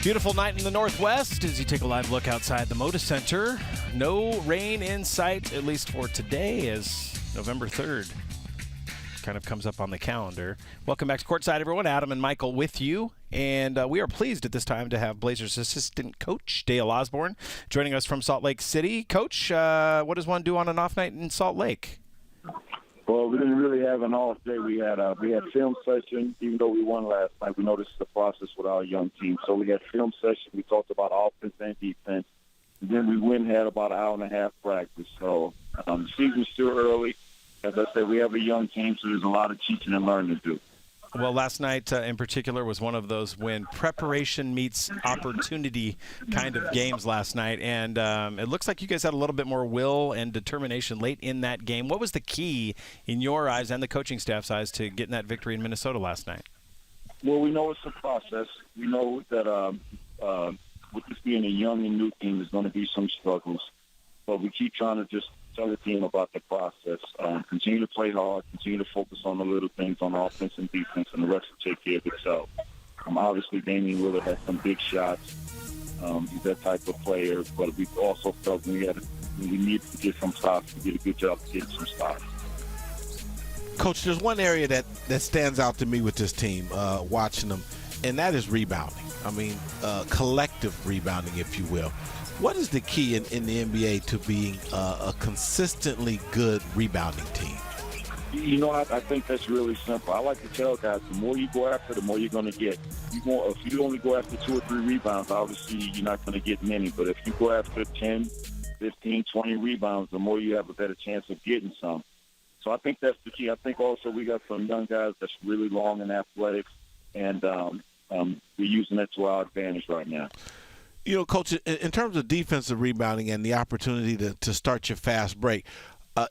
Beautiful night in the Northwest as you take a live look outside the Moda Center. No rain in sight, at least for today, as November 3rd kind of comes up on the calendar. Welcome back to Courtside, everyone. Adam and Michael with you. And we are pleased at this time to have Blazers assistant coach Dale Osbourne joining us from Salt Lake City. Coach, what does one do on an off night in Salt Lake? Well, we didn't really have an off day. We had film session. Even though we won last night, we know this is the process with our young team. So we had film session. We talked about offense and defense. And then we went and had about an hour and a half practice. So the season's still early. As I said, we have a young team, so there's a lot of teaching and learning to do. Well, last night in particular was one of those when preparation meets opportunity kind of games last night. And it looks like you guys had a little bit more will and determination late in that game. What was the key in your eyes and the coaching staff's eyes to getting that victory in Minnesota last night? Well, we know it's a process. We know that with this being a young and new team, there's going to be some struggles. But we keep trying to just tell the team about the process. Continue to play hard, continue to focus on the little things on offense and defense, and the rest will take care of itself. Obviously, Damian Lillard has some big shots. He's that type of player, but we also felt we needed to get some stops. We did a good job of getting some stops. Coach, there's one area that stands out to me with this team, watching them, and that is rebounding. I mean, collective rebounding, if you will. What is the key in the NBA to being a consistently good rebounding team? You know, I think that's really simple. I like to tell guys, the more you go after, the more you're going to get. If you only go after 2 or 3 rebounds, obviously you're not going to get many. But if you go after 10, 15, 20 rebounds, the more you have a better chance of getting some. So I think that's the key. I think also we got some young guys that's really long in athletics, and we're using that to our advantage right now. You know, Coach, in terms of defensive rebounding and the opportunity to start your fast break,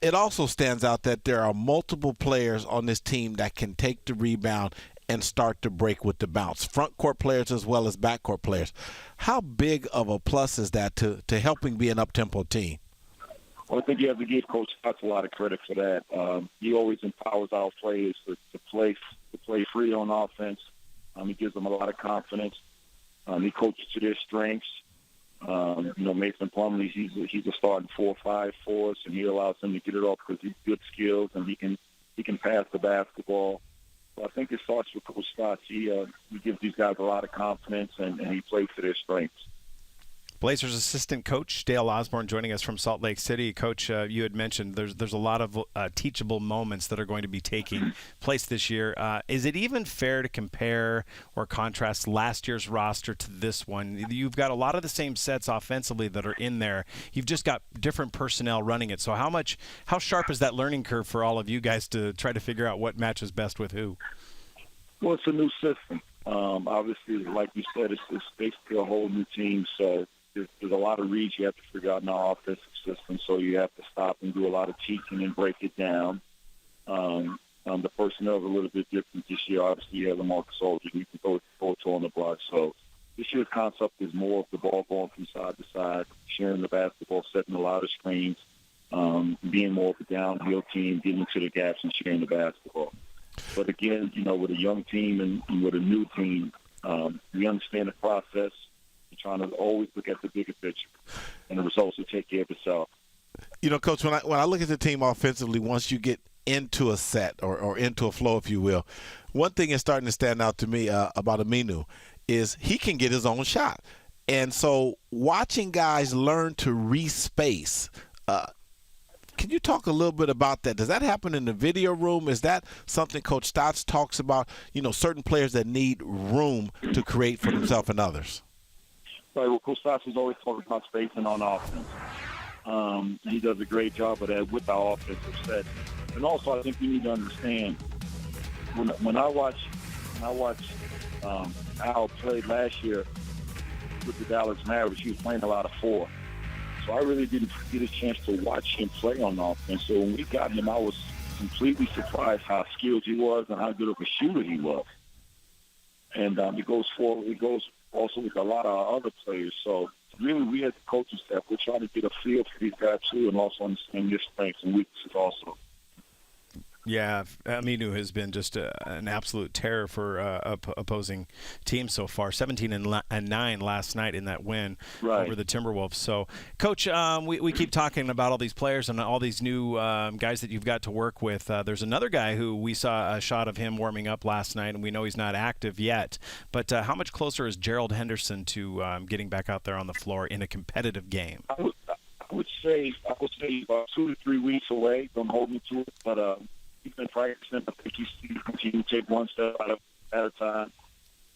it also stands out that there are multiple players on this team that can take the rebound and start to break with the bounce, front court players as well as back court players. How big of a plus is that to helping be an up-tempo team? Well, I think you have to give Coach Stotts a lot of credit for that. He always empowers our players to play free on offense. He gives them a lot of confidence. He coaches to their strengths. Mason Plumlee, he's a starting 4-5 for us, and he allows them to get it off because he's good skills and he can pass the basketball. So I think it starts with Coach Stotts. He gives these guys a lot of confidence, and he plays to their strengths. Blazers assistant coach Dale Osbourne joining us from Salt Lake City. Coach, you had mentioned there's a lot of teachable moments that are going to be taking place this year. Is it even fair to compare or contrast last year's roster to this one? You've got a lot of the same sets offensively that are in there. You've just got different personnel running it. So how sharp is that learning curve for all of you guys to try to figure out what matches best with who? Well, it's a new system. Obviously, like you said, it's basically a whole new team. So there's a lot of reads you have to figure out in our offensive system, so you have to stop and do a lot of teaching and break it down. The personnel is a little bit different this year. Obviously, you have LaMarcus Aldridge. You can throw on the block. So this year's concept is more of the ball going from side to side, sharing the basketball, setting a lot of screens, being more of a downhill team, getting to the gaps and sharing the basketball. But again, with a young team and with a new team, we understand the process. Trying to always look at the bigger picture, and the results will take care of itself. You know, Coach, when I look at the team offensively, once you get into a set or into a flow, if you will, one thing is starting to stand out to me about Aminu is he can get his own shot. And so watching guys learn to respace, can you talk a little bit about that? Does that happen in the video room? Is that something Coach Stotts talks about, certain players that need room to create for themselves and others? Right, well, Coach Stotts is always talking about spacing on offense. He does a great job of that with our offensive set. And also, I think we need to understand, when I watch Al play last year with the Dallas Mavericks, he was playing a lot of 4. So I really didn't get a chance to watch him play on offense. So when we got him, I was completely surprised how skilled he was and how good of a shooter he was. And he goes also with a lot of our other players. So really, we as the coaching staff, we're trying to get a feel for these guys too, and also understand their strengths and weaknesses also. Yeah, Aminu has been just an absolute terror for opposing teams so far. 17-9 last night in that win over the Timberwolves. So, Coach, we keep talking about all these players and all these new guys that you've got to work with. There's another guy who we saw a shot of him warming up last night, and we know he's not active yet. But how much closer is Gerald Henderson to getting back out there on the floor in a competitive game? I would say about 2 to 3 weeks away. Don't hold me to it, but he's been practicing. I think he's continuing to take one step at a time.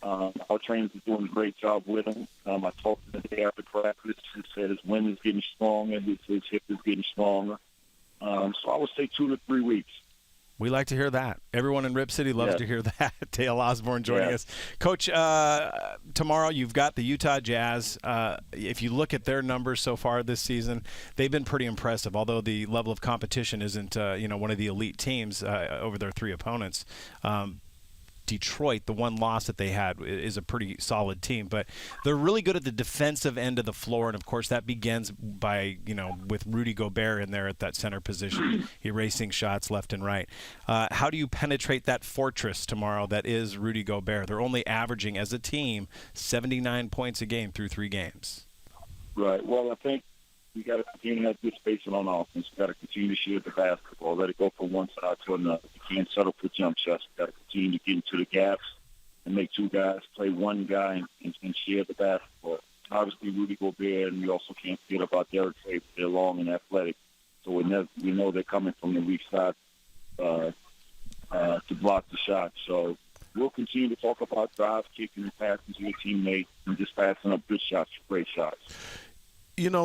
Our trainers are doing a great job with him. I talked to him the day after practice. He said his wind is getting stronger, his hip is getting stronger. So I would say 2 to 3 weeks. We like to hear that. Everyone in Rip City loves to hear that. Dale Osbourne joining us. Coach, tomorrow you've got the Utah Jazz. If you look at their numbers so far this season, they've been pretty impressive, although the level of competition isn't one of the elite teams over their three opponents. Detroit, the one loss that they had, is a pretty solid team, but they're really good at the defensive end of the floor, and of course that begins by with Rudy Gobert in there at that center position, erasing shots left and right. How do you penetrate that fortress tomorrow that is Rudy Gobert? They're only averaging as a team 79 points a game through 3 games. Right. Well, I think we got to continue to have good spacing on offense. We got to continue to shoot the basketball, let it go from one side to another. We can't settle for jump shots. We got to continue to get into the gaps and make 2 guys play one guy and share the basketball. Obviously, Rudy Gobert, and we also can't forget about Derek Favors. They're long and athletic, so we know they're coming from the weak side to block the shot. So we'll continue to talk about drives, kicking, and passing to your teammates, and just passing up good shots, great shots.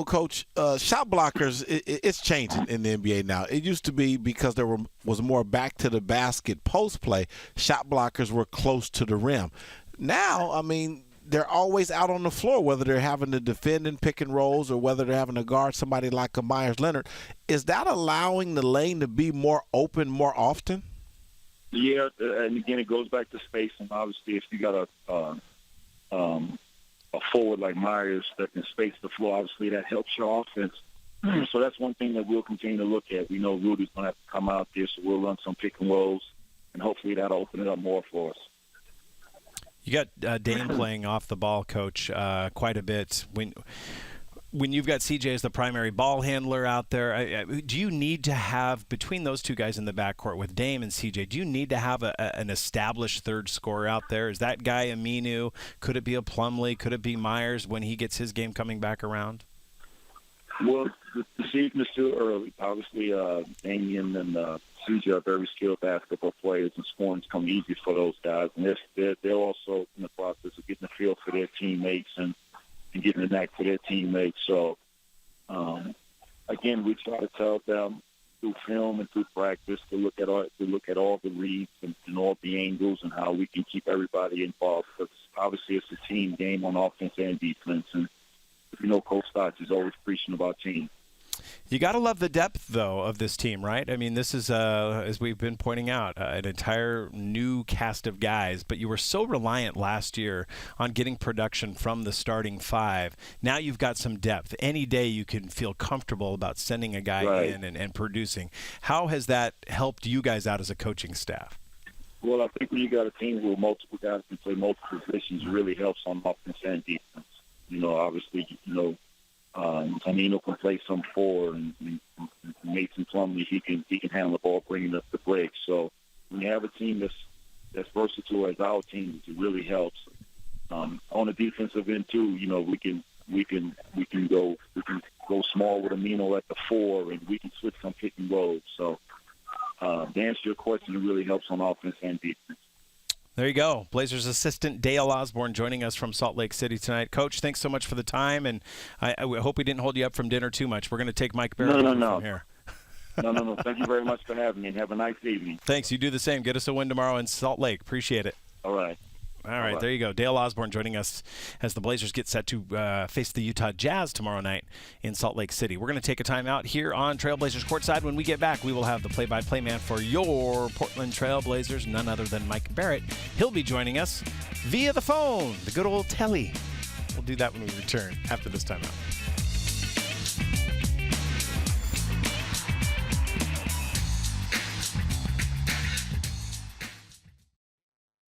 Coach, shot blockers, it's changing in the NBA now. It used to be because there was more back-to-the-basket post play, shot blockers were close to the rim. Now, I mean, they're always out on the floor, whether they're having to defend in pick and rolls or whether they're having to guard somebody like a Myers Leonard. Is that allowing the lane to be more open more often? Yeah, and again, it goes back to space. And obviously, if you got a forward like Myers that can space the floor, obviously that helps your offense. So that's one thing that we'll continue to look at. We know Rudy's going to have to come out there, so we'll run some pick and rolls, and hopefully that'll open it up more for us. You got Dame playing off the ball, Coach, quite a bit. When you've got CJ as the primary ball handler out there, do you need to have, between those two guys in the backcourt with Dame and CJ, do you need to have an established third scorer out there? Is that guy Aminu? Could it be a Plumlee? Could it be Myers when he gets his game coming back around? Well, the season is still early. Obviously, Damian and CJ are very skilled basketball players, and scoring's come easy for those guys. And they're also in the process of getting a feel for their teammates and getting the knack for their teammates. So, again, we try to tell them through film and through practice to look at all the reads and all the angles and how we can keep everybody involved. Because obviously, it's a team game on offense and defense, and Coach Stotts is always preaching about team. You got to love the depth, though, of this team, right? I mean, this is, as we've been pointing out, an entire new cast of guys, but you were so reliant last year on getting production from the starting 5. Now you've got some depth. Any day you can feel comfortable about sending a guy in and producing. How has that helped you guys out as a coaching staff? Well, I think when you got a team where multiple guys can play multiple positions, it really helps on offense and defense. Obviously, Aminu can play some 4, and Mason Plumlee, he can handle the ball, bringing up the break. So when you have a team that's versatile as our team, it really helps. On the defensive end too, we can go small with Aminu at the 4, and we can switch some pick and rolls. So to answer your question, it really helps on offense and defense. There you go. Blazers assistant Dale Osbourne joining us from Salt Lake City tonight. Coach, thanks so much for the time, and I hope we didn't hold you up from dinner too much. We're going to take Mike Barrett from here. No. Thank you very much for having me, and have a nice evening. Thanks. You do the same. Get us a win tomorrow in Salt Lake. Appreciate it. All right. All right, there you go. Dale Osbourne joining us as the Blazers get set to face the Utah Jazz tomorrow night in Salt Lake City. We're going to take a time out here on Trailblazers Courtside. When we get back, we will have the play-by-play man for your Portland Trailblazers, none other than Mike Barrett. He'll be joining us via the phone, the good old telly. We'll do that when we return after this timeout.